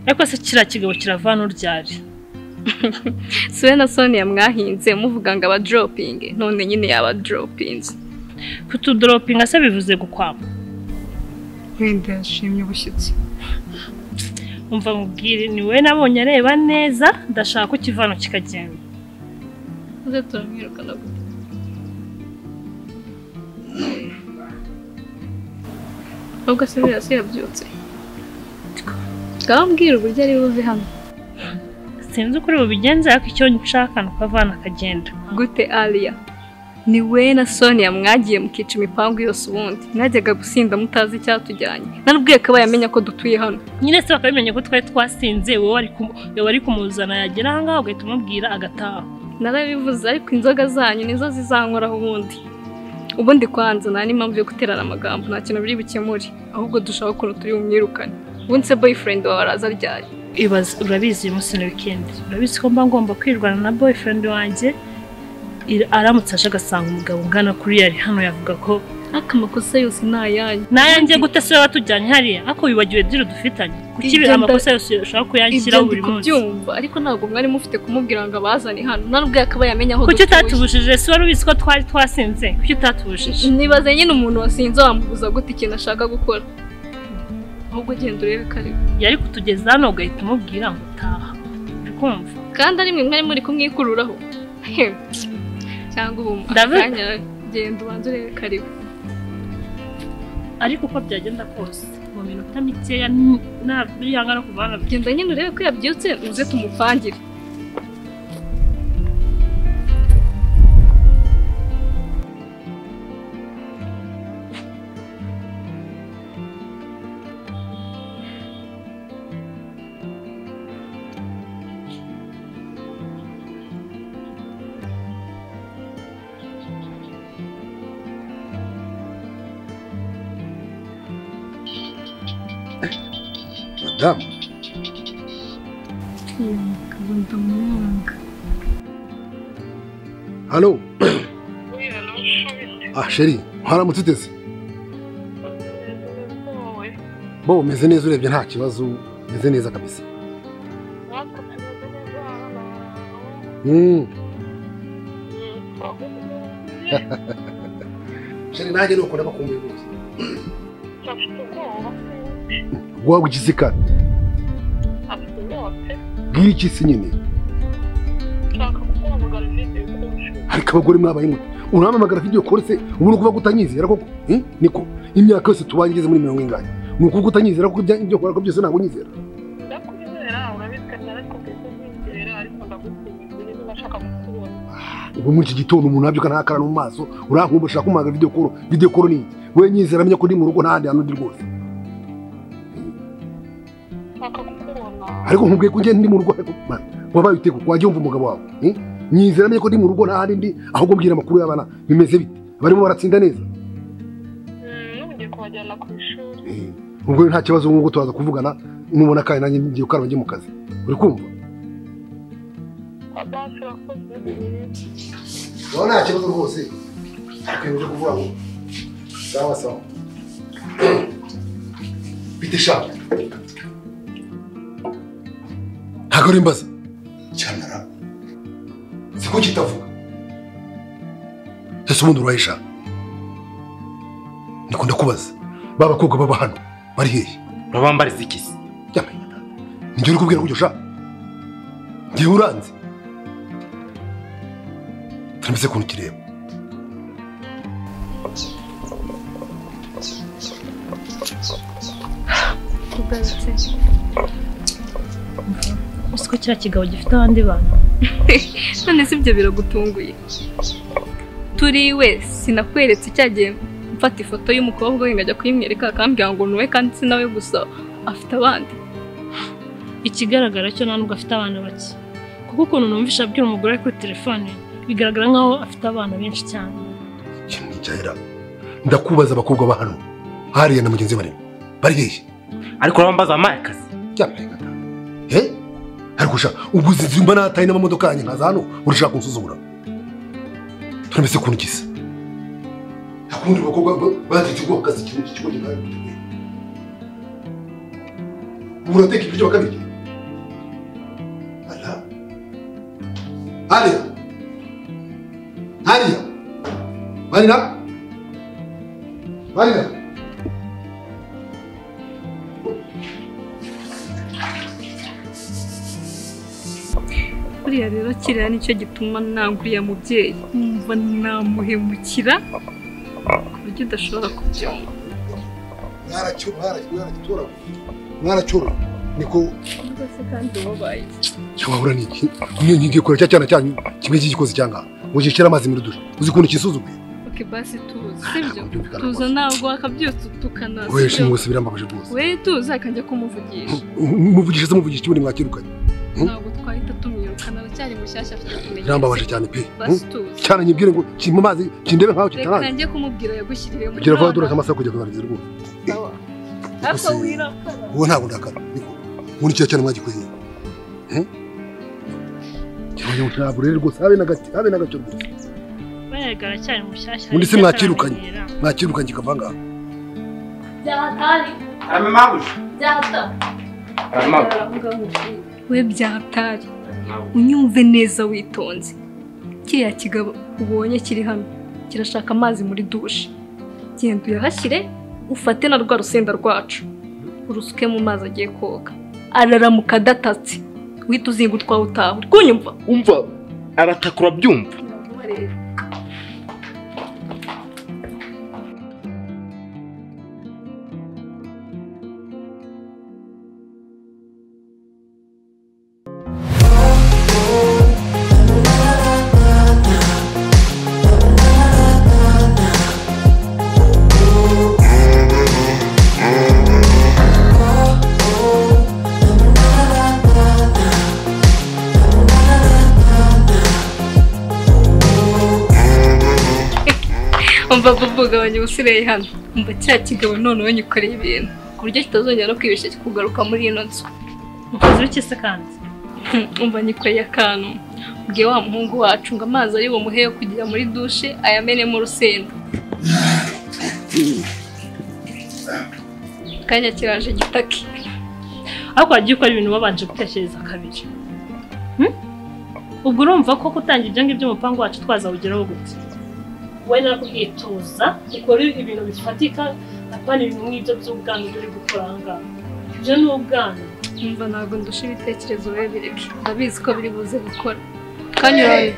ariko se kira kigabo kiravana uryari Siwe na Sonia mwahinze muvuga ngo aba dropping none nyine yaba droppings kutu dropping ase bivuze gukwama wenda yashimye ubushyitsi umva mubwire ni we nabonye areba neza ndashaka ukivano kikagenda uze turamwirukana gute ubwo se birasi yabyutse ngambwira uburyo ari buve hano sinzi ukuri bubigenza ariko icyo nshaka nukavana akagenda gute ALIAH ni we na Sonia mwagiye mukica imipangu yose ubundi najyaga gusinda mutazi icyatujyanye nanubwiye ko bayamenya ko dutuye hano nyine se bakabimenya ko twari twasinze wowe wari kumuzana yagera aha ngaho ugahita umubwira agataha narabivuze ariko inzoga zanyu nizo zizankoraho ubundi kwanza nta n'impamvu yo guterana amagambo nta kintu biri bukemure ahubwo dushaka ukuntu turi bumwirukane ubundi se boyfriend wawe araza ryari urabizi uyu munsi ni weekend urabizi ko mba ngomba kwirwana na boyfriend wanjye aramutse aje agasanga umugabo ungana kuri yari hano yavuga ko amakosa yose nayanjye nayanjye gute se watujyanye hariya ako wibagiwe diro dufitanye kuki amakosa yose ushaka kuyanshyiraho buri munsi kubyumva ariko ntabwo mwari mufite kumubwira ngo abazane hano nanubwo yakaba yamenya aho kuki utatubujije se wari ubizi ko twari twasinze kuki utatubujije nibaze nyine umuntu wasinze wamubuza gute ikintu ashaka gukora ahubwo genda urebe kare yari kutugeza hano ugahita umubwira ngo utaha uri kumva kandi ari mwe mwari muri kumwikururaho cyangwa ubu akanya genda ubanze urebe kare ariko uko byagenda kose mu minota mikeya nabiyangana kuvana genda nyine urebe ko yabyutse uze tumupangire Madame. Allô? Oui, allô, chérie, mwaramutse uteze? Bo, meze neza urebye nta kibazo, meze neza kabisa. Chérie, nanjye nuko ndabakumbuye rwose. Waba ugize kane? Bwira iki se nyine? Ariko abagore mwabaye mute? Unampamagara video call se ubu nukuvuga ko utanyizera koko? Niko imyaka yose tubangeze muri 70 inganye. Nukuvuga utanyizera ko ibyo ukora ko byose ntabwo nyizera. Ndakwizera urabikana ariko kwizera ariko ndagukumbuye nashaka kukubona. Ubu muri iki gitondo umuntu nabyuka ntakara mu maso urankumva ushaka kumanga video call ni we nyizera amenya ko ndi mu rugo ntandi hano ndi rwose. Ariko nkubwiye ko ngende ndi mu rugo man wabaye uteko kwaje umva umugabo wawe nyizera amenye ko ndi mu rugo ntahandi ndi ahubwo mbwira amakuru y'abana bimeze bite barimo baratsinda neza ngiye kubajyana ku ishuri ubwo nta kibazo nk'uko tuzaza kuvugana nubona kandi nanjye ngiye ukaraba njye mu kazi uri kumva nta kibazo rwose akeneye kuvuga ngo sawa sawa bite shaka ntabwo ari imbaza cyanara siko kitavuga ese ubundi urayishaka niko ndakubaza baba bakobwa baba hano bari hehe urabambariza iki se njye uri kubwira ko ushaka njyewe uranze turameze kuntu kireba Usiko kira kigabo gifite abandi bantu none se ibyo biragutunguye turi we sinakweretse cyagiye mfata ifoto y'umukobwa we ngajya kuyimwereka akambwira ngo nuwe kandi sinawe gusa afite abandi ikigaragara cyo nubwo afite abana bake kuko ukuntu numvisha abwira umugore kuri telefone bigaragara nkaho afite abana benshi cyane cyahera ndakubaza abakobwa ba hano hariya na mugenzi bari hehe ariko urabambaza amakazi ariko ubwo zimba nataye n'amamodoka yanjye nkaza hano urashaka kunsuzugura turameze kuntu gisa akundi bakobwa batetse ubwo kazi ikigo gikari urateka ibiryo bakabirya ALIAH ALIAH MARINA MARINA buriya rero kiriya nicyo gituma nanguriye mubyeyi numva namuhemukira ku buryo udashobora kubyumva. mwaracyura niko rwose kandi wabaye cyabahura niki ngiye kora cyana cyanyu kimwe cy'igikozi cyanga mujishira amazi muri dushe uzi kuntu kisuzuguye. Okay basi tuzi sibyo tuza ntabwo akabyutse tukanaza we shimwe birambabaje rwose we tuza akajya kumuvugisha muvugisha kibundi mwakirukanye ntabwo twahita tumwirukana aracyari mushyashya afite kumenya birambabaje cyane pe cyane nyibwire ngo kimwe amazi kindebe nkaho kitaraje reka njye kumubwira yagushyirire mu kugira vuba dore amasaha kujya kubariza rwose sawa hapo wirakara uwo ntabwo ndakara niko muri cyo cyane mwagikuye cyane ntabwo rero rwose habe nagacyo rwose bayagara cyane mushyashya muri se mwakirukanye kikavanga byahatari Amamabuja. byahata Amamabuja. we byahatari unyumve neza witonze kiriya kigabo ubonye kiri hano kirashaka amazi muri dushe genda uyahashyire ufate na rwa rusenda rwacu urusuke mu mazi agiye koga araramuka adatatse wihita uzinga utwawe utaha uri kunyumva Umva aratakura byumva. umva bubugabanya ubusireye hano umva kiriya kigabo noneho nyikoreye ibintu ku buryo kitazongera no kwibeshya kugaruka muri ino nzu. mukozi w'ikise kandi umva nyikoreye akantu ubwiye wa muhungu wacu ngo amazi ari bumuheyo kujya muri dushe ayamenemo urusenda kanya kiraje gitaki ariko wagiye ukora ibintu babanje gutekereza kabiri. Ubwo urumva ko kutangira ibyo ngibyo umupango wacu twazawugeraho gute? Wowe narakubwiye tuza ukora ibintu bifatika apana ibintu nk'ibyo by'ubwana uri gukora ahangaha. Ibyo ni ubwana. umva ntabwo ndusha ibitekerezo wewe bireke ndabizi ko biri buze gukora kanyuraye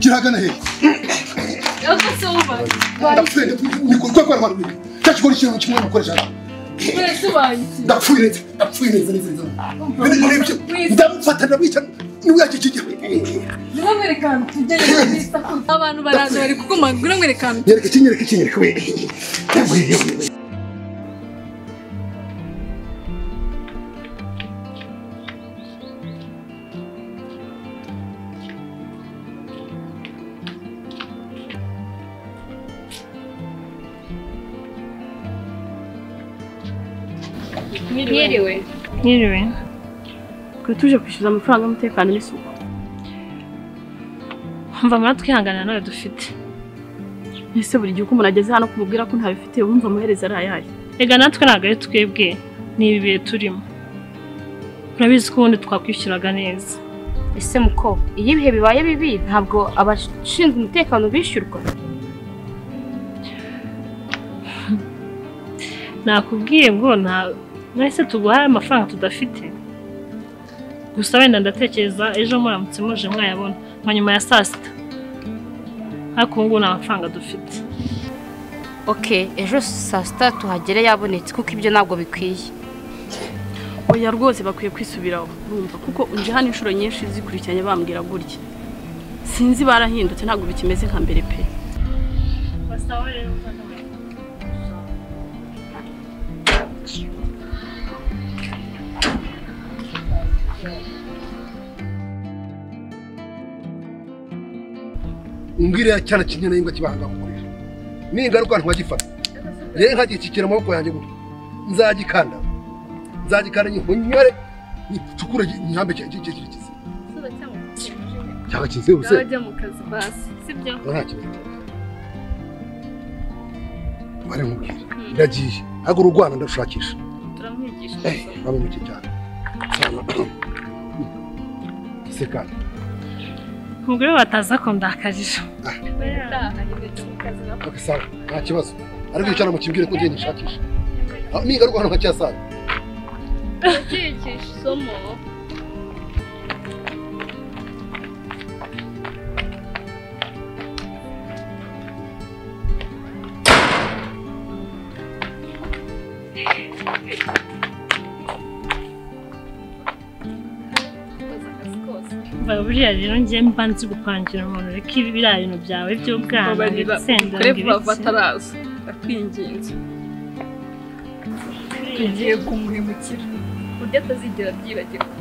kiragana he yagase uba ndapfuye ni kwa rwanda cyakora ikintu kimwe mukoresha wese ubanyi ndapfuye neza ndamufata ndamwica niwe yakikigiwe Ngomwerekana tujye nisa abantu baraza bari kukumagura ngwerekana nyereke we Mwiriwe ko tuje kwishyuza amafaranga y'umutekano n'isuku Umva mara twihanganira nawe dufite. ese buri gihe uko umuntu ageze hano kumubwira ko ntabifite wumva amaherezo ari ayahe Ega natwe ntabwo ari twebwe ni ibi bihe turimo. Urabizi ko ubundi twakwishyuraga neza. ese muko iyo ibihe bibaye bibi ntabwo abashinzwe umutekano bishyurwa Nakubwiye ngo nahise tuguhaye amafaranga tudafite. Gusa wenda ndatekereza ejo muramutse muje mwayabona nka nyuma ya saa sita. Ariko ubu ngubu nta mafaranga dufite. ejo saa sita tuhagere yabonetse kuko ibyo ntabwo bikwiye oya rwose bakwiye kwisubiraho urumva kuko unje hano inshuro nyinshi zikurikiranye bambwira gutya sinzi barahindutse ntabwo bikimeze nka mbere pe Basawa rero umbwire cyane kinyene imbwa kibanga mukoresha ni ingaruka ntwagifata rero nkagikikira amaboko yanjye gutya nzagikanda nyihunyore nitukure nyihambe kikikikize cyangwa kize ubuse Bajya mu kazi basi sibyo nta kibazo bari nkubwira ndagiye agura urwana ndashakisha turamwigisha baba muke cyane seka umugore bataza ko ndakarira akasanga nta kibazo ariko yicara mu kibwire ko ngende nshakisha niga rwano nka cyasanga Cyigisha isomo buriya rero njye mba nzi gupangira umuntu reka ibi biriya bintu byawe by'ubwana ndetse bataraza ndakwinginze tugiye kumuhemukira uburyo atazigera abyibagirwa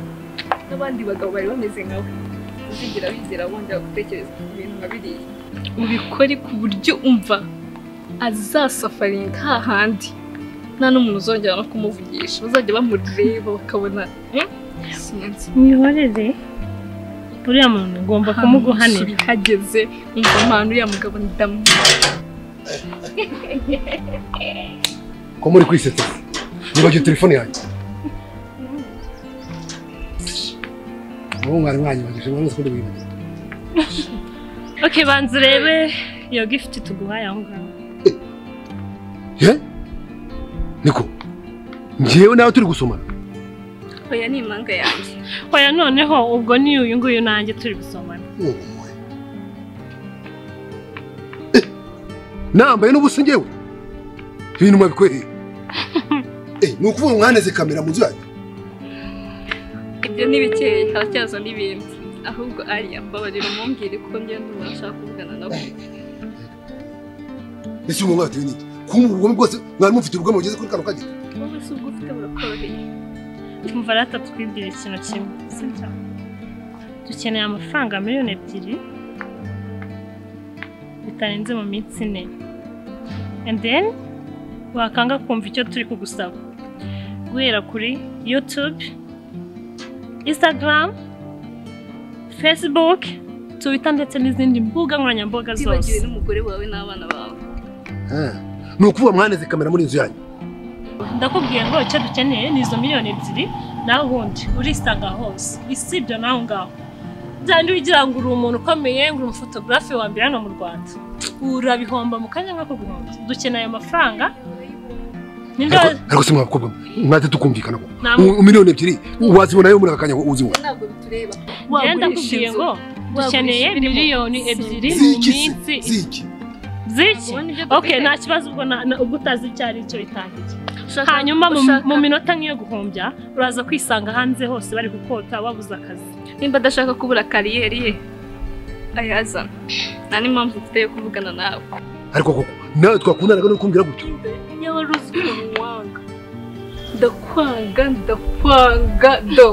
n'abandi bagabo bari bameze nkawe uzigera bigera bongera gutekereza ku bintu nka biriya ubikore ku buryo umva azasafaringa hahandi nta n'umuntu uzongera no kumuvugisha bazajya bamureba bakabona sinzi mwihorere uriya muntu ngomba kumuguhanira hageze umva mpano uriya mugabo ndamu ko muri kwisetsa nibagiye telefone yanjye mwari mwanyibagije mwamuze ko ndibibagije okay banza urebe iyo gift tuguhaye aho ngaho niko njyewe nawe turi gusomana oya ni impanga yanjye oya noneho ubwo ni uyu nguyu nanjye turi gusomana nambaye n'ubusa njyewe ibintu mwabikoreye ni ukuvuga mwaneze kamera mu nzu yanjye ibyo ni bikeya haracyaza n'ibindi ahubwo ALIAH mbabarira umumbwire kuko ngenda umuntu ashaka kuvugana nawe ese umuntu watewe n'iki kuba ubugome bwose mwari mufite ubugome bugeze kuri kano kagera wowe si ubwo ufite burakoroheye tumva rata twibwira ikintu kimwe sibyo dukeneye amafaranga 2,000,000 bitarenze mu minsi 4 and then wakanga kumva icyo turi kugusaba guhera kuri YouTube, Instagram, Facebook, Twitter ndetse n'izindi mbuga nkoranyambaga zose. Tibagire n'umugore wawe n'abana bawe. Ni ukuvuga mwaneze kamera muri inzu yanyu. Ndakubwiye ngo icyo dukeneye ni izo 2,000,000 naho ubundi urisanga hose. Isibyo naho ngaho. Byandi wigira ngo uri umuntu ukomeye, ngo uri umufotographe wa mbere hano mu Rwanda. Urabihomba mu kanya nkako guhomba. Dukeneye amafaranga. Ariko se mwakobwa mwate tukumvikana ko 2,000,000 wazibona yo muri akanya uzibona. Ntabwo bitureba. Wagenda kubwiye ngo dukeneye 2,000,000 mu minsi. Ziki? Okay, nta kibazo ubwo utazi icyari cyo itangiye. Hanyuma mu minota nk'iyo guhombya uraza kwisanga hanze hose bari gukota wabuza akazi. Nimba adashaka kubura kariyeri ye ayazana. Nta n'impamvu mfite yo kuvugana nawe. Ariko koko nawe twakundanaga no kumbwira gutyo. Yawe ruzi ko wanga. Ndakwanga do.